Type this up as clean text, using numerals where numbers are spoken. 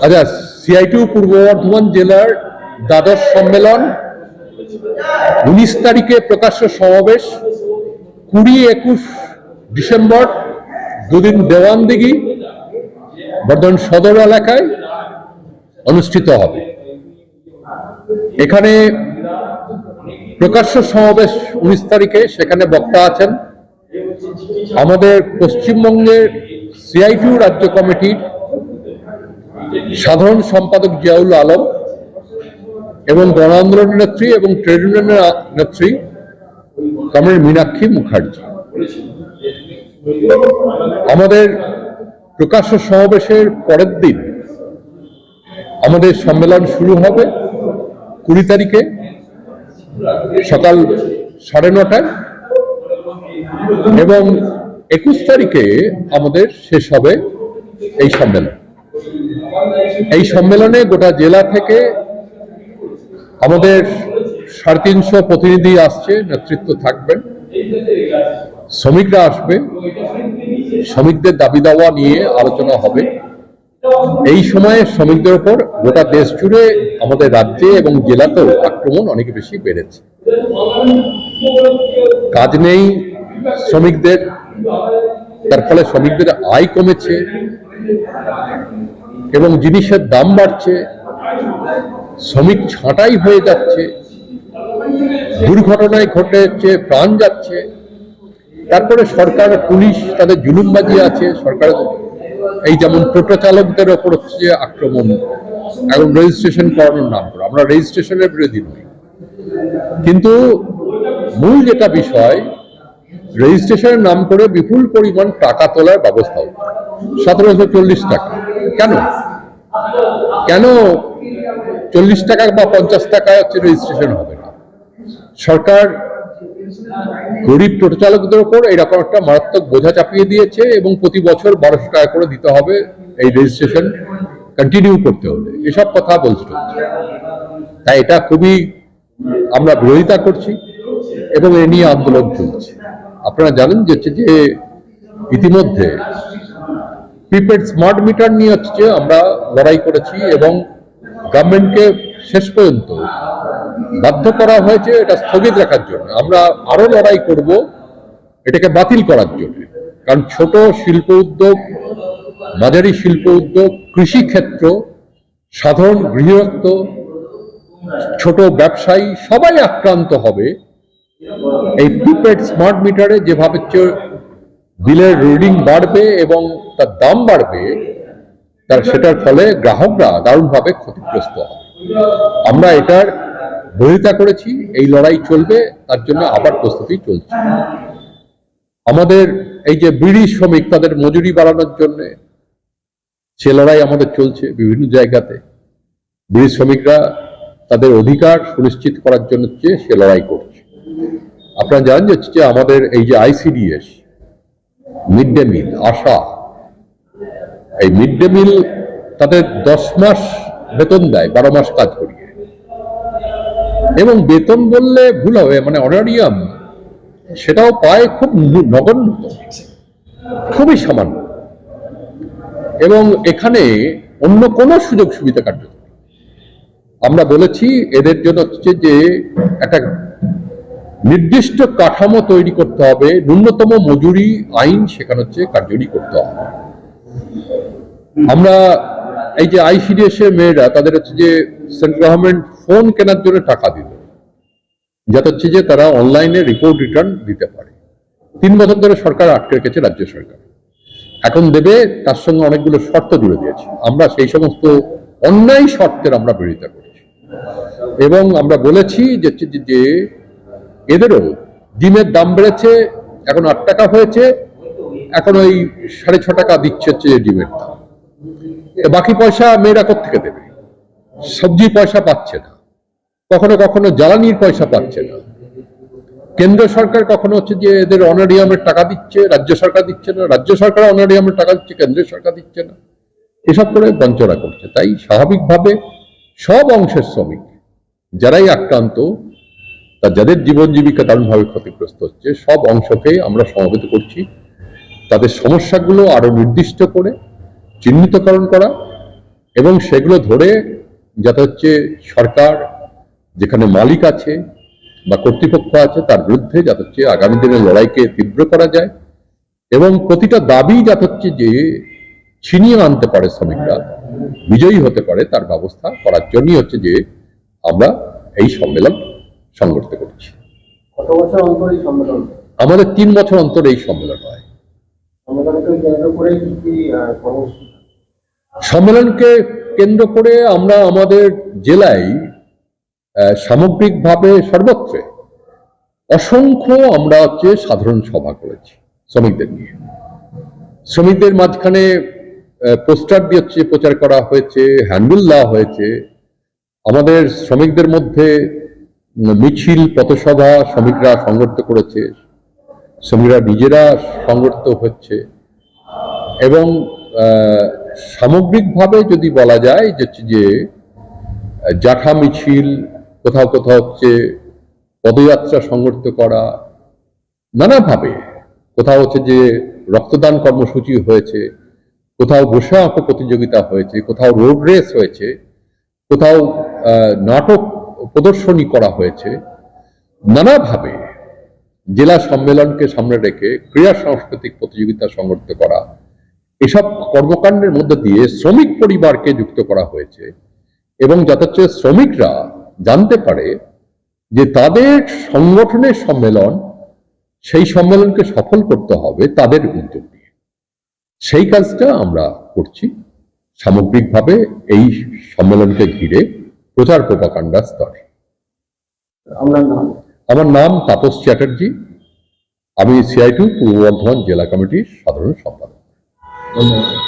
আচ্ছা, সিআইটিউ পূর্ব বর্ধমান জেলার দ্বাদশ সম্মেলন 19 তারিখে প্রকাশ্য সমাবেশ, 20-21 ডিসেম্বর দুদিন দেওয়ানদিঘি বর্ধমান সদর এলাকায় অনুষ্ঠিত হবে। এখানে প্রকাশ্য সমাবেশ 19 তারিখে, সেখানে বক্তা আছেন আমাদের পশ্চিমবঙ্গের সিআইটিউ রাজ্য কমিটির সাধারণ সম্পাদক জিয়াউল আলম এবং গণ আন্দোলনের নেত্রী এবং ট্রেড ইউনিয়নের নেত্রী কমরেড মীনাক্ষী মুখার্জি। আমাদের প্রকাশ্য সমাবেশের পরের দিন আমাদের সম্মেলন শুরু হবে 20 তারিখে সকাল 9:30টায় এবং 21 তারিখে আমাদের শেষ হবে এই সম্মেলন। এই সম্মেলনে গোটা জেলা থেকে আমাদের 350 প্রতিনিধি আসছে, নেতৃত্ব থাকবেন, শ্রমিকরা আসবে, শ্রমিকদের দাবি দাওয়া নিয়ে আলোচনা হবে। এই সময়ে শ্রমিকদের উপর গোটা দেশ জুড়ে আমাদের রাজ্যে এবং জেলাতেও আক্রমণ অনেক বেশি বেড়েছে। কাজ নেই শ্রমিকদের, তার ফলে শ্রমিকদের আয় কমেছে এবং জিনিসের দাম বাড়ছে, শ্রমিক ছাঁটাই হয়ে যাচ্ছে, দুর্ঘটনায় ঘটে যাচ্ছে, প্রাণ যাচ্ছে। তারপরে সরকার পুলিশ তাদের জুলুমবাজি আছে, সরকার এই যেমন টোটো চালকদের ওপর হচ্ছে আক্রমণ, এখন রেজিস্ট্রেশন করানোর নাম করে। আমরা রেজিস্ট্রেশনের বিরোধী নই, কিন্তু মূল যেটা বিষয়, রেজিস্ট্রেশনের নাম করে বিপুল পরিমাণ টাকা তোলার ব্যবস্থা হচ্ছে। 1740 টাকা কেন কেন 40 টাকা বা 50 টাকায় হচ্ছে রেজিস্ট্রেশন হবে না? সরকার গরিব টোটো চালকদের উপর এরকম একটা মারাত্মক বোঝা চাপিয়ে দিয়েছে এবং প্রতি বছর 1200 টাকা করে দিতে হবে এই রেজিস্ট্রেশন কন্টিনিউ করতে হলে। এসব কথা বলতে হচ্ছে, তাই এটা খুবই আমরা বিরোধিতা করছি এবং এ নিয়ে আন্দোলন চলছে। আপনারা জানেন যে ইতিমধ্যে প্রিপেড স্মার্ট মিটার নিয়ে হচ্ছে আমরা লড়াই করেছি এবং গভর্নমেন্টকে শেষ পর্যন্ত বাধ্য করা হয়েছে এটা স্থগিত রাখার জন্য। আমরা আরো লড়াই করব এটাকে বাতিল করার জন্য, কারণ ছোট শিল্প উদ্যোগ, মাঝারি শিল্প উদ্যোগ, কৃষি ক্ষেত্র, সাধারণ গৃহস্থ, ছোট ব্যবসায়ী সবাই আক্রান্ত হবে এই প্রিপেড স্মার্ট মিটারে। যেভাবে বিলের রিডিং বাড়বে এবং তার দাম বাড়বে, সেটার ফলে গ্রাহকরা দারুণভাবে ক্ষতিগ্রস্ত হবে। আমরা এটার বিরোধিতা করেছি, এই লড়াই চলবে, তার জন্য আবার প্রস্তুতি চলছে। আমাদের এই যে বিড়ি শ্রমিক, তাদের মজুরি বাড়ানোর জন্য সে লড়াই আমাদের চলছে বিভিন্ন জায়গাতে। বিড়ি শ্রমিকরা তাদের অধিকার সুনিশ্চিত করার জন্য সে লড়াই করছে। আপনারা জানেন যে আমাদের এই যে আইসিডিএস, মিড ডে মিল, আশা, এই মিড ডে মিল তাদের 10 মাস বেতন দেয়, 12 মাস কাজ করিয়ে। এবং বেতন বললে ভুল হবে, মানে অনারিয়াম সেটাও পায় খুব নগণ্য, খুবই সামান্য। এবং এখানে অন্য কোনো সুযোগ সুবিধা কার্যকর। আমরা বলেছি এদের জন্য হচ্ছে যে একটা নির্দিষ্ট কাঠামো তৈরি করতে হবে, ন্যূনতম মজুরি আইন সেখানে হচ্ছে কার্যকরী করতে হবে। আমরা এই যে আইসিডিএস এর মেয়েরা, তাদের হচ্ছে যে সেন্ট্রাল গভর্নমেন্ট ফোন কেনার জন্য টাকা দিল, যাতে হচ্ছে যে তারা অনলাইনে রিপোর্ট রিটার্ন দিতে পারে। 3 বছর ধরে সরকার আটকে রেখেছে, রাজ্য সরকার এখন দেবে, তার সঙ্গে অনেকগুলো শর্ত জুড়ে দিয়েছে। আমরা সেই সমস্ত অন্যায় শর্তের আমরা বিরোধিতা করছি এবং আমরা বলেছি যে এদেরও ডিমের দাম বেড়েছে, এখন 8 টাকা হয়েছে, এখন ওই 6.5 টাকা দিচ্ছে হচ্ছে ডিমের দাম। বাকি পয়সা মেয়েরা কোত্থেকে দেবে? সবজি পয়সা পাচ্ছে না, কখনো কখনো জ্বালানির পয়সা পাচ্ছে না। কেন্দ্র সরকার কখনো হচ্ছে যে এদের অনারিয়ামের টাকা দিচ্ছে, রাজ্য সরকার দিচ্ছে না, রাজ্য সরকার অনারিয়ামের টাকা দিচ্ছে, কেন্দ্রের সরকার দিচ্ছে না। এসব করে বঞ্চনা করছে। তাই স্বাভাবিকভাবে সব অংশের শ্রমিক যারাই আক্রান্ত, যাদের জীবন জীবিকা দারুণভাবে ক্ষতিগ্রস্ত হচ্ছে, সব অংশকে আমরা সমবেত করছি। তাদের সমস্যাগুলো আরো নির্দিষ্ট করে চিহ্নিতকরণ করা এবং সেগুলো ধরে যাতে হচ্ছে সরকার যেখানে মালিক আছে বা কর্তৃপক্ষ আছে তার বিরুদ্ধে যাতে হচ্ছে আগামী দিনের লড়াইকে তীব্র করা যায় এবং প্রতিটা দাবি যাতে হচ্ছে যে ছিনিয়ে আনতে পারে শ্রমিকরা, বিজয়ী হতে পারে, তার ব্যবস্থা করার জন্যই হচ্ছে যে আমরা এই সম্মেলন সংগঠিত করছি। কত বছর অন্তর এই সম্মেলন? আমাদের 3 বছর অন্তর এই সম্মেলন হয়। সম্মেলনকে কেন্দ্র করে কি কি কর্মসূচি? সম্মেলনকে কেন্দ্র করে আমরা আমাদের জেলায় সামগ্রিকভাবে সর্বত্রে অসংখ্য আমরা হচ্ছে সাধারণ সভা করেছি শ্রমিকদের নিয়ে। শ্রমিকদের মাঝখানে পোস্টার দিয়ে হচ্ছে প্রচার করা হয়েছে, হ্যান্ডবিল দেওয়া হয়েছে। আমাদের শ্রমিকদের মধ্যে মিছিল, পথসভা শ্রমিকরা সংগঠিত করেছে, শ্রমিকরা নিজেরা সংগঠিত হচ্ছে এবং সামগ্রিকভাবে যদি বলা যায় যে জাঠা মিছিল, কোথাও কোথাও হচ্ছে পদযাত্রা সংগঠিত করা, নানাভাবে কোথাও হচ্ছে যে রক্তদান কর্মসূচি হয়েছে, কোথাও বসে আঁকো প্রতিযোগিতা হয়েছে, কোথাও রোড রেস হয়েছে, কোথাও নাটক প্রদর্শনী করা হয়েছে। নানাভাবে জেলা সম্মেলনকে সামনে রেখে ক্রীড়া সাংস্কৃতিক প্রতিযোগিতা সংগঠিত করা, এসব কর্মকাণ্ডের মধ্যে দিয়ে শ্রমিক পরিবারকে যুক্ত করা হয়েছে এবং যাতে হচ্ছে শ্রমিকরা জানতে পারে যে তাদের সংগঠনের সম্মেলন, সেই সম্মেলনকে সফল করতে হবে তাদের উদ্যোগ নিয়ে। সেই কাজটা আমরা করছি সামগ্রিকভাবে এই সম্মেলনকে ঘিরে প্রচার প্রপাগান্ডা স্তরে। আমার নাম তাপস চ্যাটার্জি, আমি CI2 পূর্ব বর্ধমান জেলা কমিটির সাধারণ সম্পাদক। ধন্যবাদ।